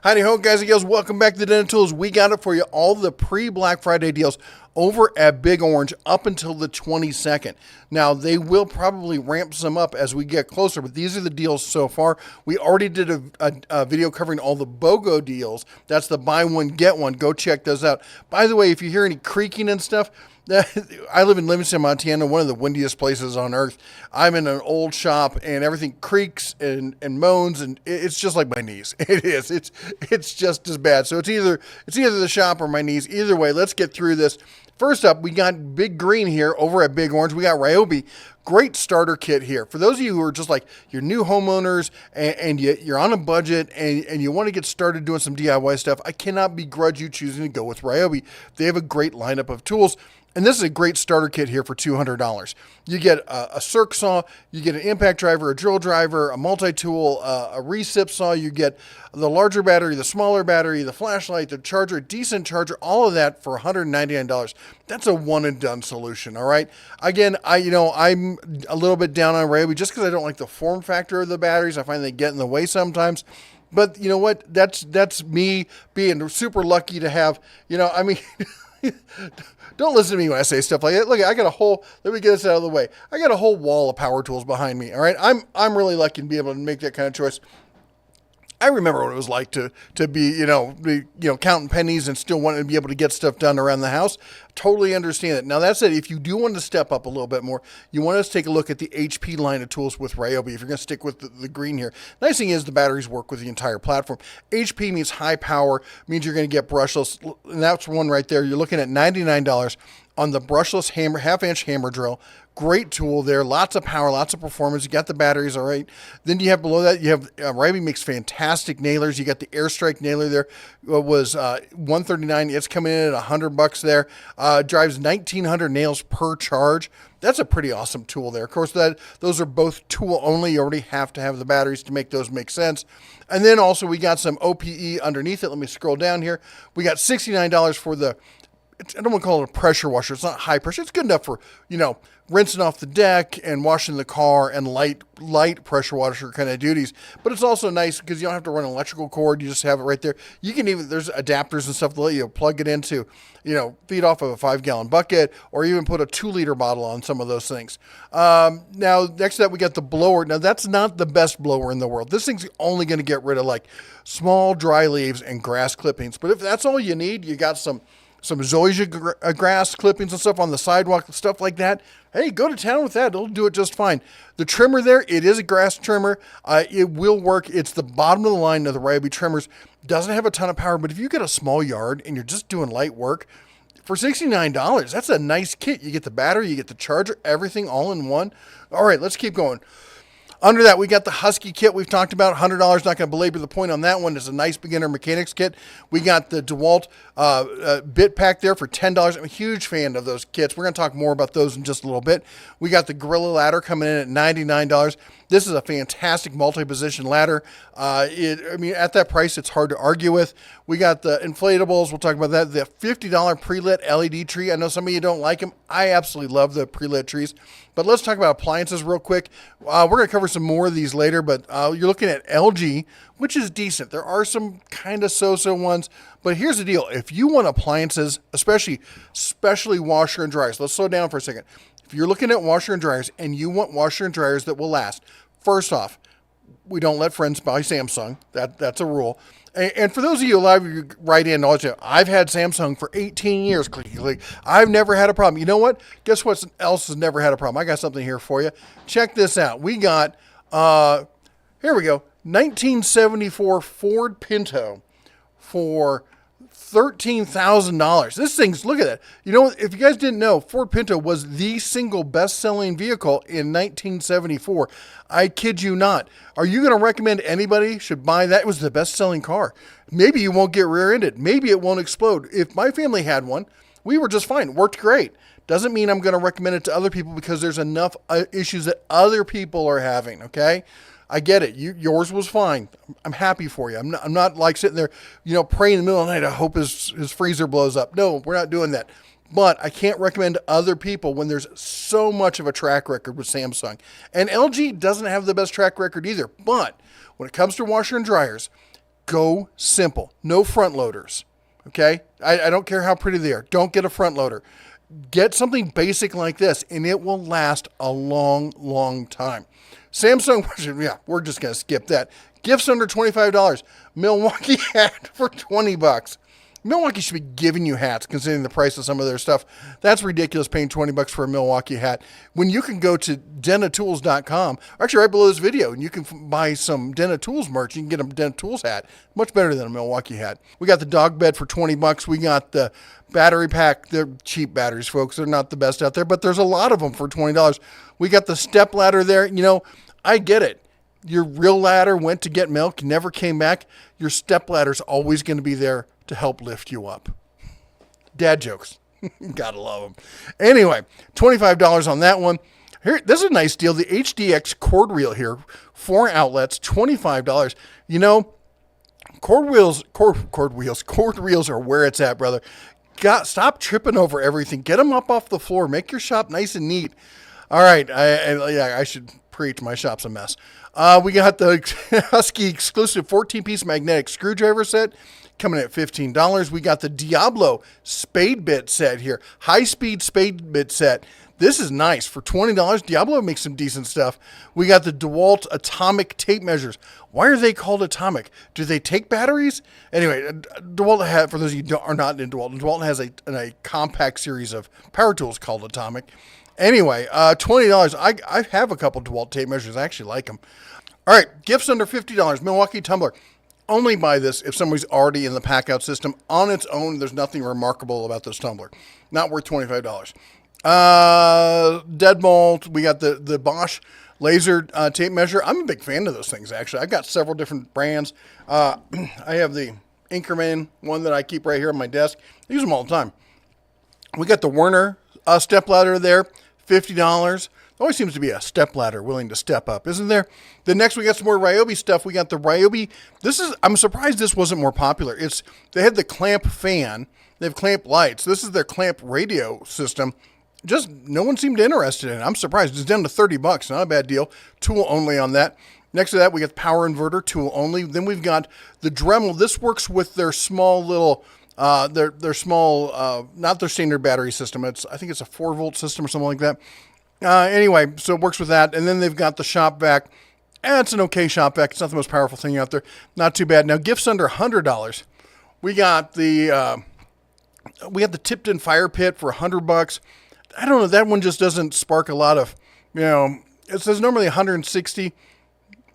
Howdy ho, guys and gals. Welcome back to Den Tools. We got it for you. All the pre-Black Friday deals over at Big Orange up until the 22nd. Now, they will probably ramp some up as we get closer, but these are the deals so far. We already did a video covering all the BOGO deals. That's the buy one, get one. Go check those out. By the way, if you hear any creaking and stuff, I live in Livingston, Montana, one of the windiest places on earth. I'm in an old shop and everything creaks and moans, and it's just like my knees. It is. It's just as bad. So it's either the shop or my knees. Either way, let's get through this. First up, we got Big Green here over at Big Orange. We got Ryobi. Great starter kit here. For those of you who are just like your new homeowners and you're on a budget and you want to get started doing some DIY stuff, I cannot begrudge you choosing to go with Ryobi. They have a great lineup of tools. And this is a great starter kit here for $200. You get a circ saw, you get an impact driver, a drill driver, a multi-tool, a recip saw, you get the larger battery, the smaller battery, the flashlight, the charger, decent charger, all of that for $199. That's a one and done solution, all right? Again, I'm a little bit down on Ryobi just because I don't like the form factor of the batteries. I find they get in the way sometimes. But you know what? That's me being super lucky to have, don't listen to me when I say stuff like that. Look, I got a whole, let me get this out of the way. I got a whole wall of power tools behind me, all right? I'm really lucky to be able to make that kind of choice. I remember what it was like to be, counting pennies and still wanting to be able to get stuff done around the house. Totally understand it. Now, that said, if you do want to step up a little bit more, you want us to take a look at the HP line of tools with Ryobi if you're going to stick with the green here. Nice thing is the batteries work with the entire platform. HP means high power, means you're going to get brushless, and that's one right there. You're looking at $99 on the brushless half-inch hammer drill. Great tool there, lots of power, lots of performance. You got the batteries, all right. Then you have below that, you have Ryobi makes fantastic nailers. You got the Airstrike nailer there. It was $139. It's coming in at $100 there. Drives 1,900 nails per charge. That's a pretty awesome tool there. Of course, those are both tool only. You already have to have the batteries to make those make sense. And then also we got some OPE underneath it. Let me scroll down here. We got $69 for the, I don't want to call it a pressure washer. It's not high pressure. It's good enough for, rinsing off the deck and washing the car and light pressure washer kind of duties. But it's also nice because you don't have to run an electrical cord. You just have it right there. You can even, there's adapters and stuff to let you plug it into, feed off of a 5-gallon bucket or even put a 2-liter bottle on some of those things. Now, next to that, we got the blower. Now, that's not the best blower in the world. This thing's only going to get rid of like small dry leaves and grass clippings. But if that's all you need, you got some zoysia grass clippings and stuff on the sidewalk, stuff like that. Hey, go to town with that. It'll do it just fine. The trimmer there, it is a grass trimmer. It will work. It's the bottom of the line of the Ryobi trimmers. Doesn't have a ton of power, but if you get a small yard and you're just doing light work, for $69, that's a nice kit. You get the battery, you get the charger, everything all in one. All right, let's keep going. Under that, we got the Husky kit we've talked about, $100. Not going to belabor the point on that one. It's a nice beginner mechanics kit. We got the dewalt bit pack there for $10. I'm a huge fan of those kits. We're going to talk more about those in just a little bit. We got the Gorilla ladder coming in at $99. This is a fantastic multi-position ladder. At that price, it's hard to argue with. We got the inflatables. We'll talk about that. The $50 pre-lit LED tree. I know some of you don't like them. I absolutely love the pre-lit trees. But let's talk about appliances real quick. We're going to cover some more of these later, but you're looking at LG, which is decent. There are some kind of so-so ones, but here's the deal. If you want appliances, especially washer and dryers, let's slow down for a second. If you're looking at washer and dryers and you want washer and dryers that will last, first off, we don't let friends buy Samsung. That's a rule. And for those of you, a lot of you write in, I've had Samsung for 18 years. Click. I've never had a problem. You know what? Guess what else has never had a problem? I got something here for you. Check this out. We got, here we go, 1974 Ford Pinto for $13,000. This thing's, look at that. If you guys didn't know, Ford Pinto was the single best-selling vehicle in 1974. I kid you not. Are you going to recommend anybody should buy that? It was the best-selling car. Maybe you won't get rear-ended. Maybe it won't explode. If my family had one, we were just fine. It worked great. Doesn't mean I'm going to recommend it to other people because there's enough issues that other people are having, okay? I get it. Yours was fine. I'm happy for you. I'm not like sitting there, praying in the middle of the night. I hope his freezer blows up. No, we're not doing that. But I can't recommend to other people when there's so much of a track record with Samsung. And LG doesn't have the best track record either. But when it comes to washer and dryers, Go simple. No front loaders. Okay? I don't care how pretty they are. Don't get a front loader. Get something basic like this, and it will last a long, long time. Samsung, yeah, we're just going to skip that. Gifts under $25. Milwaukee hat for $20. Milwaukee should be giving you hats considering the price of some of their stuff. That's ridiculous paying $20 for a Milwaukee hat when you can go to denatools.com, actually right below this video, and you can buy some Denatools merch. You can get a Denatools hat. Much better than a Milwaukee hat. We got the dog bed for $20. We got the battery pack. They're cheap batteries, folks. They're not the best out there, but there's a lot of them for $20. We got the step ladder there. You know, I get it. Your real ladder went to get milk, never came back. Your step ladder's always going to be there to help lift you up. Dad jokes. Gotta love them. Anyway, $25 on that one. Here, this is a nice deal. The HDX cord reel here, 4 outlets, $25. You know, cord reels are where it's at, brother. Stop tripping over everything. Get them up off the floor. Make your shop nice and neat. All right, I should preach. My shop's a mess. We got the Husky exclusive 14-piece magnetic screwdriver set coming at $15. We got the Diablo spade bit set here. High-speed spade bit set. This is nice. For $20, Diablo makes some decent stuff. We got the DeWalt atomic tape measures. Why are they called atomic? Do they take batteries? Anyway, DeWalt, for those of you who are not in DeWalt has a compact series of power tools called atomic. Anyway, $20. I have a couple DeWalt tape measures. I actually like them. All right, gifts under $50. Milwaukee tumbler. Only buy this if somebody's already in the pack-out system. On its own, there's nothing remarkable about this tumbler. Not worth $25. Deadbolt. We got the Bosch laser tape measure. I'm a big fan of those things, actually. I've got several different brands. I have the Inkerman one that I keep right here on my desk. I use them all the time. We got the Werner step ladder there, $50. There always seems to be a step ladder willing to step up, isn't there? Then next we got some more Ryobi stuff. We got the Ryobi. I'm surprised this wasn't more popular. They had the clamp fan. They have clamp lights. This is their clamp radio system. Just no one seemed interested in it. I'm surprised. It's down to $30. Not a bad deal. Tool only on that. Next to that, we got the power inverter, tool only. Then we've got the Dremel. This works with their small little, their small, not their standard battery system. I think it's a 4-volt system or something like that. Anyway, so it works with that. And then they've got the shop vac. It's an okay shop vac. It's not the most powerful thing out there. Not too bad. Now, gifts under $100. We got the Tipton fire pit for $100. I don't know. That one just doesn't spark a lot of, it says normally $160.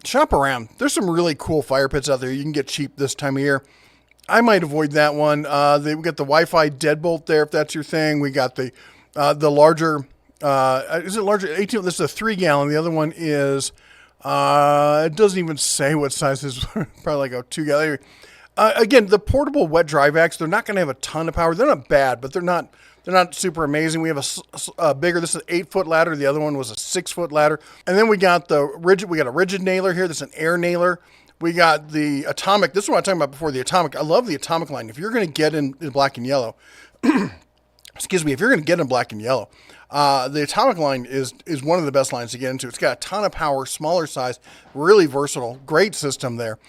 Shop around. There's some really cool fire pits out there you can get cheap this time of year. I might avoid that one. We got the Wi-Fi deadbolt there if that's your thing. We got the larger, is it larger? 18. This is a 3-gallon. The other one is, it doesn't even say what size it is. Probably like a 2-gallon. Again, the portable wet dry vacs, they're not going to have a ton of power. They're not bad, but they're not super amazing. We have a bigger, this is an 8-foot ladder. The other one was a 6-foot ladder. And then we got a rigid nailer here. This is an air nailer. We got the atomic. This is what I was talking about before, the atomic. I love the atomic line. If you're going to get in black and yellow, excuse me, if you're going to get in black and yellow, the atomic line is one of the best lines to get into. It's got a ton of power, smaller size, really versatile, great system there.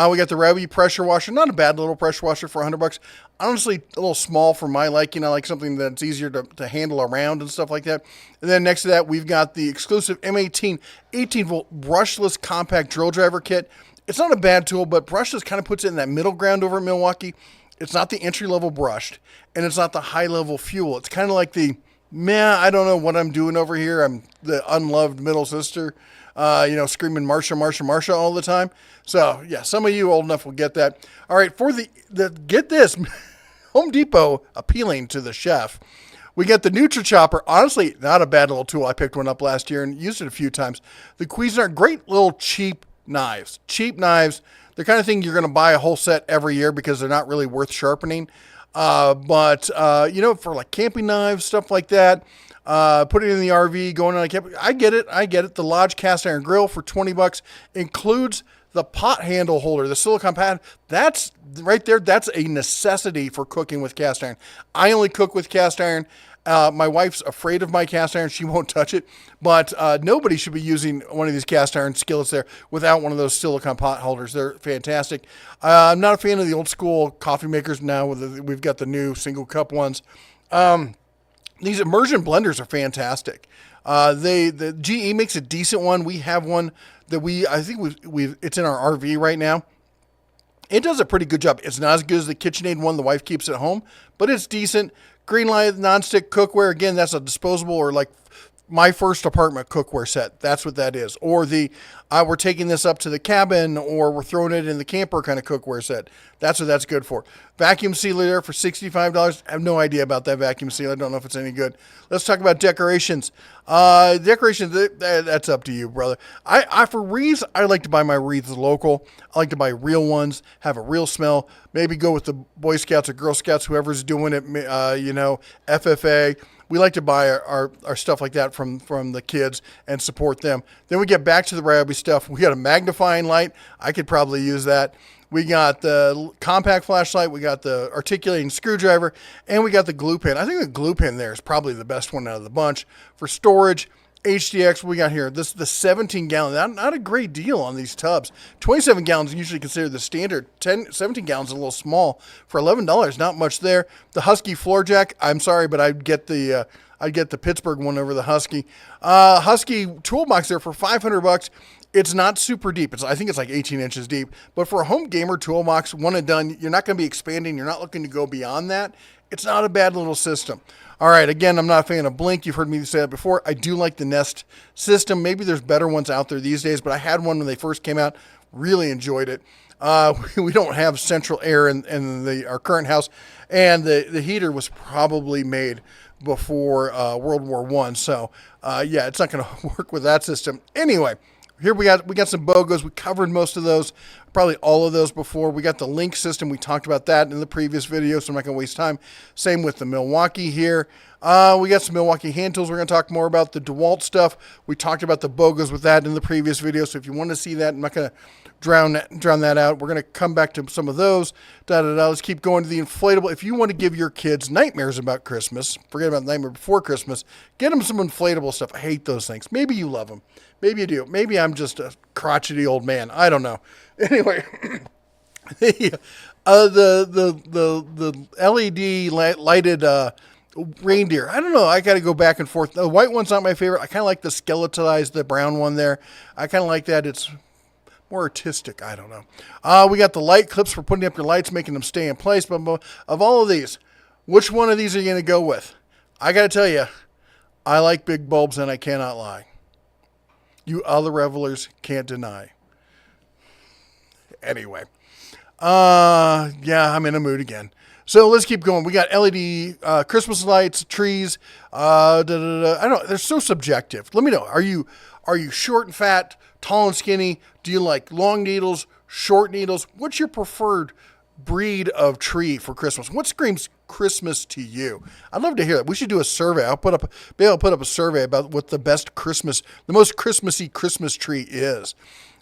We got the Ryobi pressure washer. Not a bad little pressure washer for $100. Honestly, a little small for my liking. I like something that's easier to handle around and stuff like that. And then next to that, we've got the exclusive M18 18-volt brushless compact drill driver kit. It's not a bad tool, but brushless kind of puts it in that middle ground over at Milwaukee. It's not the entry-level brushed, and it's not the high-level fuel. It's kind of like the, I don't know what I'm doing over here. I'm the unloved middle sister. Screaming Marsha, Marsha, Marsha all the time. So, yeah, some of you old enough will get that. All right, for get this, Home Depot appealing to the chef. We got the Nutri-Chopper. Honestly, not a bad little tool. I picked one up last year and used it a few times. The Cuisinart, great little cheap knives. Cheap knives. The kind of thing you're going to buy a whole set every year because they're not really worth sharpening. But for like camping knives, stuff like that. Put it in the RV, going on a camp. I get it. The Lodge cast iron grill for $20 includes the pot handle holder, the silicone pot. That's right there. That's a necessity for cooking with cast iron. I only cook with cast iron. My wife's afraid of my cast iron. She won't touch it. But nobody should be using one of these cast iron skillets there without one of those silicone pot holders. They're fantastic. I'm not a fan of the old school coffee makers now. We've got the new single cup ones. These immersion blenders are fantastic. The GE makes a decent one. We have one that I think it's in our RV right now. It does a pretty good job. It's not as good as the KitchenAid one the wife keeps at home, but it's decent. Greenlight nonstick cookware. Again, that's a disposable, or like my first apartment cookware set. That's what that is. Or we're taking this up to the cabin, or we're throwing it in the camper kind of cookware set. That's what that's good for. Vacuum sealer there for $65. I have no idea about that vacuum sealer. I don't know if it's any good. Let's talk about decorations. Decorations, that's up to you, brother. For wreaths, I like to buy my wreaths local. I like to buy real ones, have a real smell. Maybe go with the Boy Scouts or Girl Scouts, whoever's doing it, FFA. We like to buy our stuff like that from the kids and support them. Then we get back to the Ryobi stuff. We got a magnifying light. I could probably use that. We got the compact flashlight. We got the articulating screwdriver. And we got the glue pen. I think the glue pen there is probably the best one out of the bunch. For storage, HDX, we got here. This is the 17-gallon. Not a great deal on these tubs. 27 gallons is usually considered the standard. 17 gallons is a little small. For $11, not much there. The Husky floor jack, I'm sorry, but I'd get the Pittsburgh one over the Husky. Husky toolbox there for $500. It's not super deep. I think it's like 18 inches deep. But for a home gamer toolbox, one and done, you're not going to be expanding. You're not looking to go beyond that. It's not a bad little system. All right, again, I'm not a fan of Blink. You've heard me say that before. I do like the Nest system. Maybe there's better ones out there these days, but I had one when they first came out. Really enjoyed it. We don't have central air in our current house, and the heater was probably made before World War I. So, it's not going to work with that system. Anyway, here we got some BOGOs. We covered most of those, probably all of those before. We got the Link system. We talked about that in the previous video, so I'm not going to waste time. Same with the Milwaukee here. We got some Milwaukee hand tools we're going to talk more about. The DeWalt stuff, we talked about the BOGOs with that in the previous video, so if you want to see that, I'm not going to drown that out. We're going to come back to some of those. Let's keep going to the inflatable. If you want to give your kids nightmares about Christmas, forget about the Nightmare Before Christmas, get them some inflatable stuff. I hate those things. Maybe you love them. Maybe you do. Maybe I'm just a crotchety old man. I don't know. Anyway, the LED lighted reindeer. I don't know. I got to go back and forth. The white one's not my favorite. I kind of like the skeletized, the brown one there. I kind of like that. It's more artistic. I don't know. We got the light clips for putting up your lights, making them stay in place. But of all of these, which one of these are you going to go with? I got to tell you, I like big bulbs, and I cannot lie. You other revelers can't deny. Anyway. I'm in a mood again. So let's keep going. We got LED Christmas lights, trees. I don't know. They're so subjective. Let me know. Are you short and fat, tall and skinny? Do you like long needles, short needles? What's your preferred breed of tree for Christmas? What screams Christmas to you? I'd love to hear that. We should do a survey. Be able to put up a survey about what the most Christmassy Christmas tree is.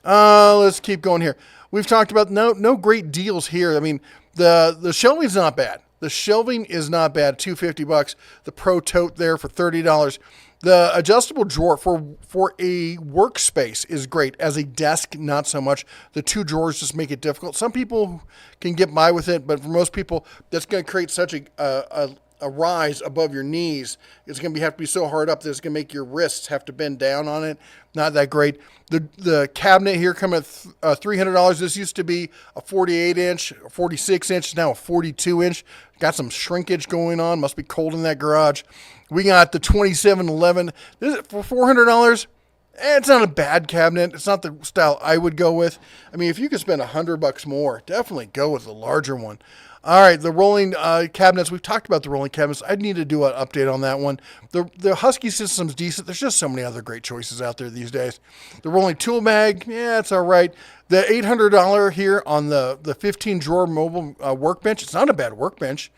Let's keep going here. We've talked about no great deals here. I mean, the shelving's not bad. The shelving is not bad. $250. The Pro Tote there for $30. The adjustable drawer for a workspace is great. As a desk, not so much. The two drawers just make it difficult. Some people can get by with it, but for most people, that's going to create such a rise above your knees. It's going to have to be so hard up that it's going to make your wrists have to bend down on it. Not that great. The cabinet here come at $300. This used to be a 48-inch, 46-inch, now a 42-inch. Got some shrinkage going on. Must be cold in that garage. We got the 2711. This is for $400. It's not a bad cabinet. It's not the style I would go with. I mean, if you could spend $100 more, definitely go with the larger one. All right, the rolling cabinets. We've talked about the rolling cabinets. I'd need to do an update on that one. The Husky system's decent. There's just so many other great choices out there these days. The rolling tool bag, it's all right. The $800 here on the 15-drawer mobile workbench. It's not a bad workbench.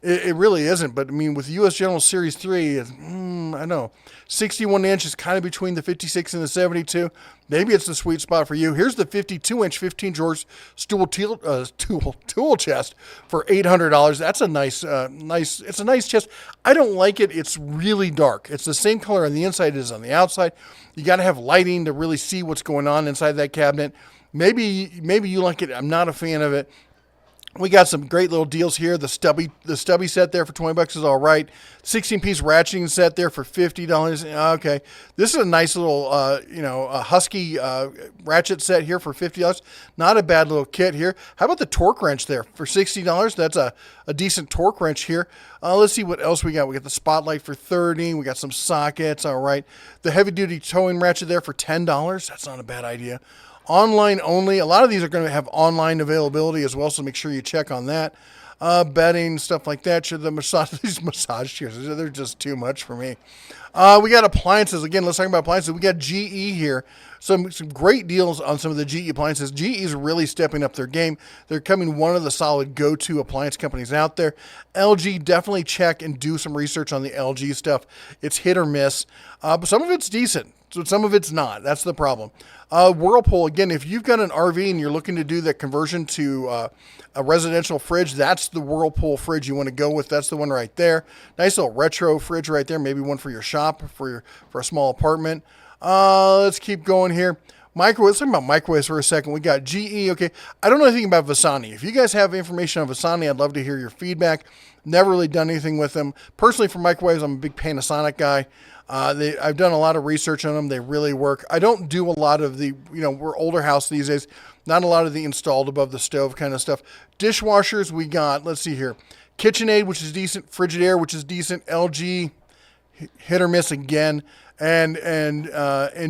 It really isn't. But I mean, with US General Series 3, I know 61 inch is kind of between the 56 and the 72. Maybe it's the sweet spot for you. Here's the 52 inch 15 drawers tool chest for $800. That's a nice. It's a nice chest. I don't like it. It's really dark. It's the same color on the inside as on the outside. You got to have lighting to really see what's going on inside that cabinet. Maybe you like it. I'm not a fan of it. We got some great little deals here. The stubby set there for $20 is all right. 16-piece ratcheting set there for $50. Okay, this is a nice little a Husky ratchet set here for $50. Not a bad little kit here. How about the torque wrench there for $60? That's a decent torque wrench here. Let's see what else we got. We got the spotlight for $30. We got some sockets. All right. The heavy-duty towing ratchet there for $10. That's not a bad idea. Online only. A lot of these are going to have online availability as well, so make sure you check on that. Bedding, stuff like that. These massage chairs, they're just too much for me. We got appliances. Again, let's talk about appliances. We got GE here. Some great deals on some of the GE appliances. GE is really stepping up their game. They're becoming one of the solid go-to appliance companies out there. LG, definitely check and do some research on the LG stuff. It's hit or miss. But some of it's decent. So some of it's not. That's the problem. Whirlpool, again, if you've got an RV and you're looking to do the conversion to a residential fridge, that's the Whirlpool fridge you want to go with. That's the one right there. Nice little retro fridge right there. Maybe one for your shop, for a small apartment. Let's keep going here. Microwaves. Let's talk about microwaves for a second. We got GE. Okay. I don't know anything about Vasani. If you guys have information on Vasani, I'd love to hear your feedback. Never really done anything with them. Personally, for microwaves, I'm a big Panasonic guy. I've done a lot of research on them. They really work. I don't do a lot of the, we're older house these days. Not a lot of the installed above the stove kind of stuff. Dishwashers, we got, let's see here. KitchenAid, which is decent. Frigidaire, which is decent. LG, hit or miss again. And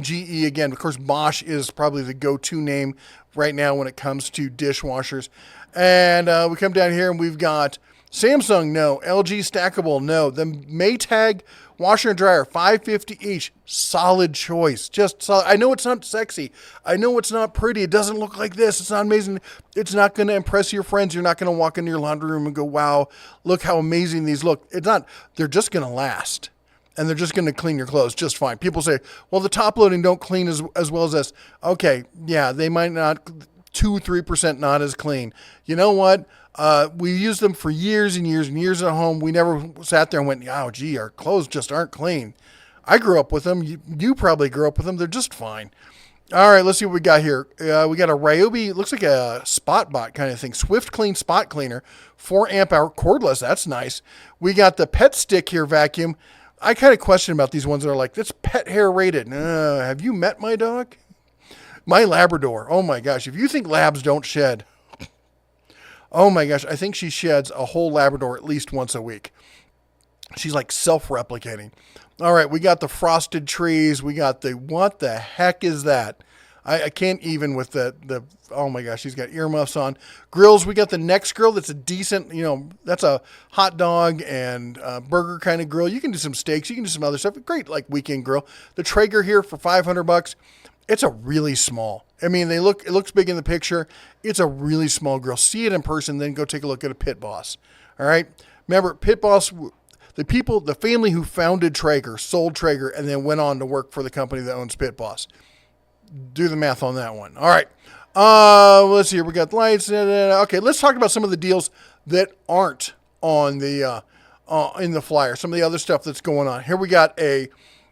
GE again. Of course, Bosch is probably the go-to name right now when it comes to dishwashers. And we come down here and we've got Samsung, no. LG stackable, no. The Maytag washer and dryer, $550 each. Solid choice. Just solid. I know it's not sexy. I know it's not pretty. It doesn't look like this. It's not amazing. It's not going to impress your friends. You're not going to walk into your laundry room and go, wow, look how amazing these look. It's not. They're just going to last. And they're just going to clean your clothes just fine. People say, well, the top loading don't clean as well as this. Okay, yeah, they might not, 2-3% not as clean. You know what? We used them for years and years and years at home. We never sat there and went, oh, gee, our clothes just aren't clean. I grew up with them. You probably grew up with them. They're just fine. All right, let's see what we got here. We got a Ryobi, it looks like a spot bot kind of thing. Swift Clean Spot Cleaner, 4 amp hour cordless. That's nice. We got the Pet Stick here vacuum. I kind of question about these ones that are like, that's pet hair rated. Have you met my dog? My Labrador. Oh my gosh. If you think labs don't shed, oh my gosh, I think she sheds a whole Labrador at least once a week. She's like self-replicating. All right, we got the frosted trees. We got the, what the heck is that? I can't even with the, oh my gosh, she's got earmuffs on. Grills, we got the Next Grill. That's a decent, that's a hot dog and burger kind of grill. You can do some steaks. You can do some other stuff. Great, like weekend grill. The Traeger here for $500. It's a really small. I mean, it looks big in the picture. It's a really small grill. See it in person, then go take a look at a Pit Boss. All right. Remember, Pit Boss, the family who founded Traeger, sold Traeger, and then went on to work for the company that owns Pit Boss. Do the math on that one. All right. Let's see here. We got lights. Okay, let's talk about some of the deals that aren't on the in the flyer. Some of the other stuff that's going on. Here we got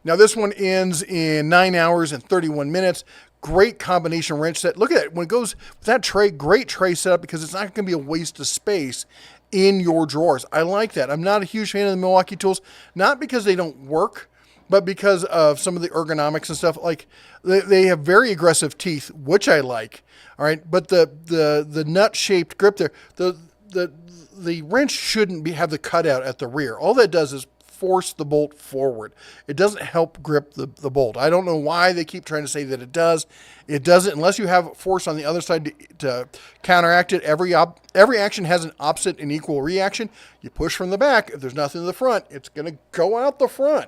now this one ends in 9 hours and 31 minutes. Great combination wrench set. Look at that. When it goes with that tray, great tray setup because it's not going to be a waste of space in your drawers. I like that. I'm not a huge fan of the Milwaukee tools, not because they don't work, but because of some of the ergonomics and stuff. Like they have very aggressive teeth, which I like. All right, but the nut-shaped grip there, the wrench shouldn't have the cutout at the rear. All that does is force the bolt forward. It doesn't help grip the bolt. I don't know why they keep trying to say that it does. It doesn't unless you have force on the other side to counteract it. Every action has an opposite and equal reaction. You push from the back. If there's nothing in the front, it's going to go out the front.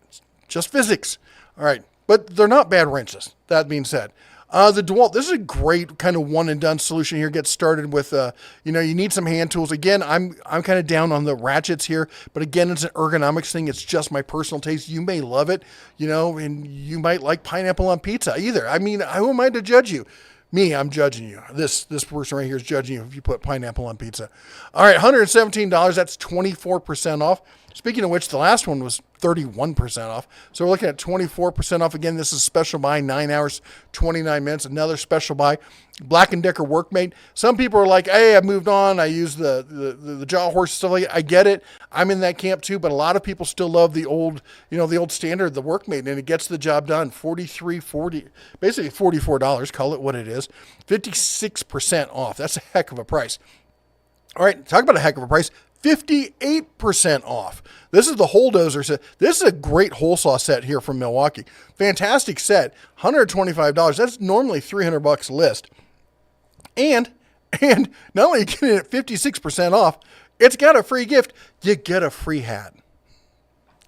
It's just physics. All right. But they're not bad wrenches, that being said. The dewalt, this is a great kind of one and done solution here. Get started with, you need some hand tools. Again, I'm kind of down on the ratchets here, but again, it's an ergonomics thing. It's just my personal taste. You may love it, and you might like pineapple on pizza either. I mean, who am I to judge you? Me, I'm judging you. This person right here is judging you if you put pineapple on pizza. All right, $117. That's 24% off. Speaking of which, the last one was 31% off. So we're looking at 24% off. Again, this is special buy, 9 hours, 29 minutes. Another special buy, Black & Decker Workmate. Some people are like, hey, I moved on. I use the jaw horse stuff like that. I get it. I'm in that camp too, but a lot of people still love the old, the old standard, the Workmate, and it gets the job done. Basically $44, call it what it is. 56% off. That's a heck of a price. All right, talk about a heck of a price. 58% off. This is the Bulldozer set. This is a great hole saw set here from Milwaukee. Fantastic set. $125. That's normally $300 list. And not only are you getting it at 56% off, it's got a free gift. You get a free hat.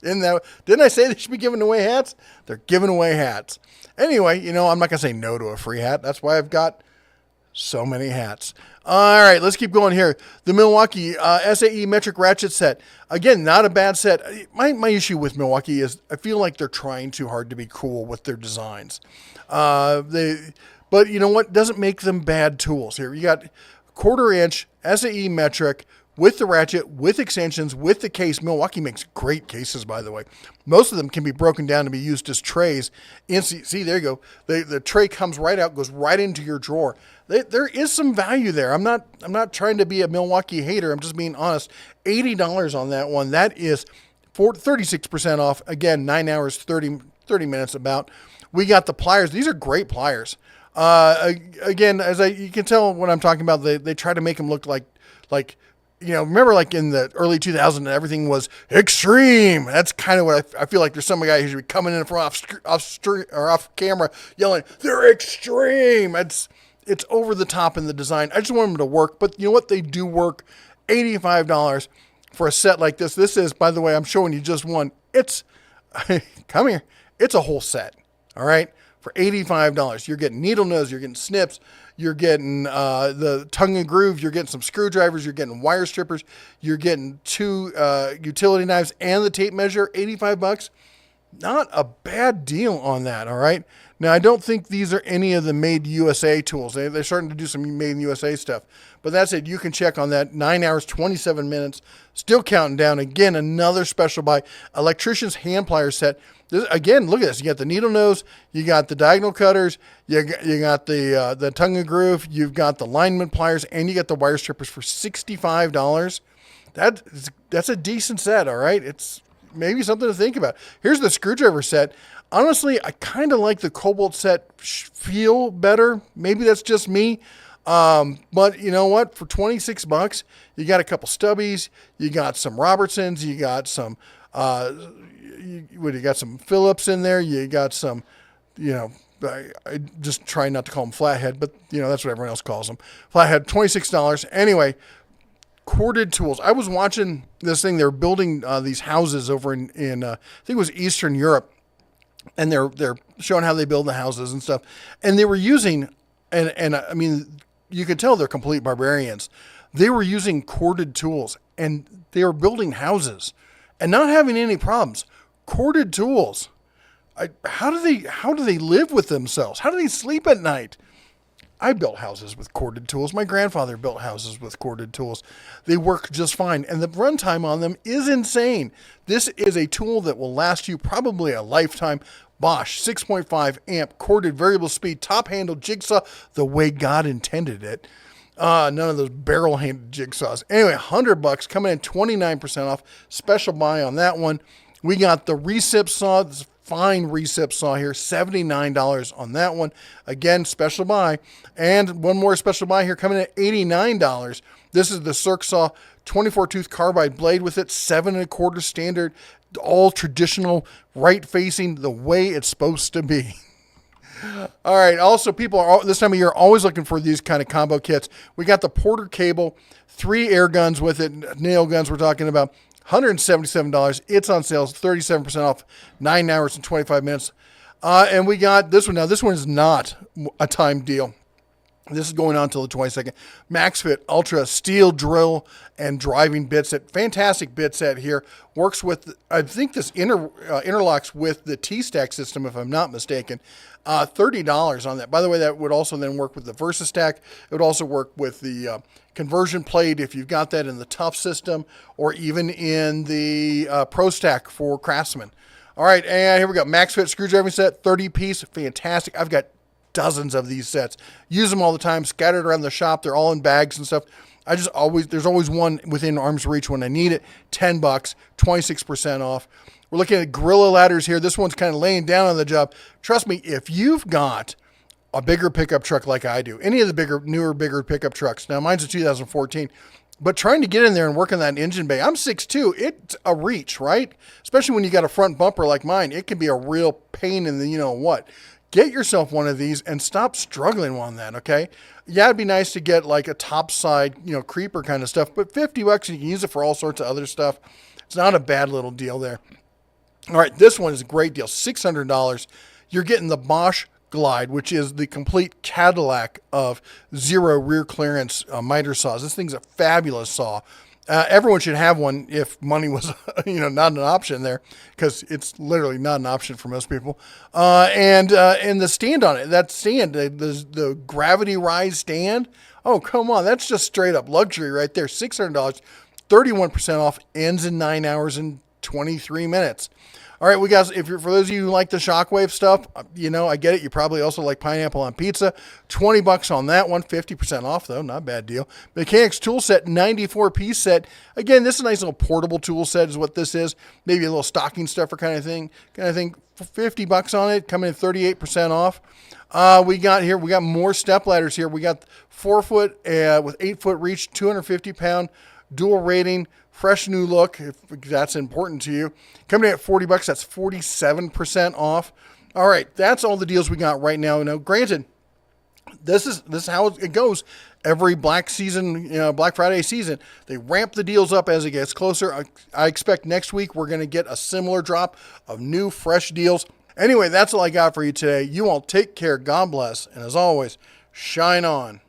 Didn't I say they should be giving away hats? They're giving away hats. Anyway, I'm not going to say no to a free hat. That's why I've got so many hats. All right, let's keep going here. The Milwaukee SAE metric ratchet set. Again, not a bad set. My issue with Milwaukee is I feel like they're trying too hard to be cool with their designs. But you know what? Doesn't make them bad tools. Here you got 1/4 inch SAE metric with the ratchet, with extensions, with the case. Milwaukee makes great cases, by the way. Most of them can be broken down to be used as trays. And see, there you go. The tray comes right out, goes right into your drawer. There is some value there. I'm not trying to be a Milwaukee hater. I'm just being honest. $80 on that one. That is 36% off. Again, 9 hours, 30 minutes about. We got the pliers. These are great pliers. Again, you can tell what I'm talking about. They try to make them look like remember like in the early 2000s, everything was extreme. That's kind of what I feel like. There's some guy who should be coming in from off camera yelling, they're extreme. It's over the top in the design. I just want them to work, but you know what? They do work. $85 for a set like this. This is, by the way, I'm showing you just one. Come here. It's a whole set. All right. For $85, you're getting needle nose, you're getting snips, you're getting the tongue and groove, you're getting some screwdrivers, you're getting wire strippers, you're getting 2 utility knives and the tape measure. $85. Not a bad deal on that. All right. Now, I don't think these are any of the Made USA tools. They're starting to do some Made in USA stuff. But that's it. You can check on that. 9 hours, 27 minutes. Still counting down. Again, another special buy. Electrician's hand plier set. Again, look at this. You got the needle nose. You got the diagonal cutters. You got the tongue and groove. You've got the lineman pliers. And you got the wire strippers for $65. That's a decent set, all right? It's maybe something to think about. Here's the screwdriver set. Honestly, I kind of like the Cobalt set feel better. Maybe that's just me. But you know what? For $26, you got a couple stubbies. You got some Robertsons. You got some, you got some Phillips in there. You got some, I just try not to call them flathead, but that's what everyone else calls them. Flathead, $26. Anyway, corded tools. I was watching this thing. They're building these houses over in I think it was Eastern Europe. And they're showing how they build the houses and stuff. And they were using, and I mean, you could tell they're complete barbarians. They were using corded tools and they were building houses and not having any problems. Corded tools. How do they live with themselves? How do they sleep at night? I built houses with corded tools. My grandfather built houses with corded tools. They work just fine. And the runtime on them is insane. This is a tool that will last you probably a lifetime. Bosch 6.5 amp corded variable speed top handle jigsaw the way God intended it. None of those barrel handed jigsaws. Anyway, $100 coming in 29% off. Special buy on that one. We got the recip saw. This fine recip saw here, $79 on that one. Again, special buy. And one more special buy here coming in at $89. This is the Circ Saw 24 tooth carbide blade with it, 7 1/4 standard, all traditional, right facing the way it's supposed to be. All right. Also, people are this time of year always looking for these kind of combo kits. We got the Porter cable, 3 air guns with it, nail guns we're talking about. $177. It's on sale, 37% off, 9 hours and 25 minutes. And we got this one. Now, this one is not a time deal. This is going on until the 22nd. MaxFit Ultra Steel Drill and Driving Bit Set. Fantastic bit set here. Works with, I think this interlocks with the T-Stack system, if I'm not mistaken. $30 on that. By the way, that would also then work with the VersaStack. It would also work with the conversion plate if you've got that in the Tough system, or even in the Pro Stack for Craftsman. All right, and here we go. MaxFit screwdriving set, 30-piece. Fantastic. I've got dozens of these sets. Use them all the time, scattered around the shop. They're all in bags and stuff. There's always one within arm's reach when I need it. $10, 26% off. We're looking at Gorilla ladders here. This one's kind of laying down on the job. Trust me, if you've got a bigger pickup truck like I do, any of the bigger pickup trucks. Now, mine's a 2014, but trying to get in there and work on that engine bay, I'm 6'2", it's a reach, right? Especially when you got a front bumper like mine, it can be a real pain in the you-know-what. Get yourself one of these and stop struggling on that, okay? Yeah, it'd be nice to get like a topside, creeper kind of stuff, but $50, you can use it for all sorts of other stuff. It's not a bad little deal there. All right, this one is a great deal, $600. You're getting the Bosch Glide, which is the complete Cadillac of zero rear clearance miter saws. This thing's a fabulous saw. Everyone should have one if money was, not an option there, because it's literally not an option for most people. And the stand on it, that stand, the gravity rise stand. Oh, come on. That's just straight up luxury right there. $600, 31% off, ends in 9 hours and 23 minutes. All right, for those of you who like the Shockwave stuff, I get it. You probably also like pineapple on pizza. $20 on that one, 50% off though, not a bad deal. Mechanics tool set, 94-piece set. Again, this is a nice little portable tool set is what this is. Maybe a little stocking stuffer kind of thing. $50 on it, coming in 38% off. We got more step ladders here. We got 4-foot with 8-foot reach, 250-pound, dual rating. Fresh new look, if that's important to you. Coming in at $40, that's 47% off. All right, that's all the deals we got right now. Now, granted, this is how it goes every Black Friday season. They ramp the deals up as it gets closer. I expect next week we're going to get a similar drop of new, fresh deals. Anyway, that's all I got for you today. You all take care. God bless. And as always, shine on.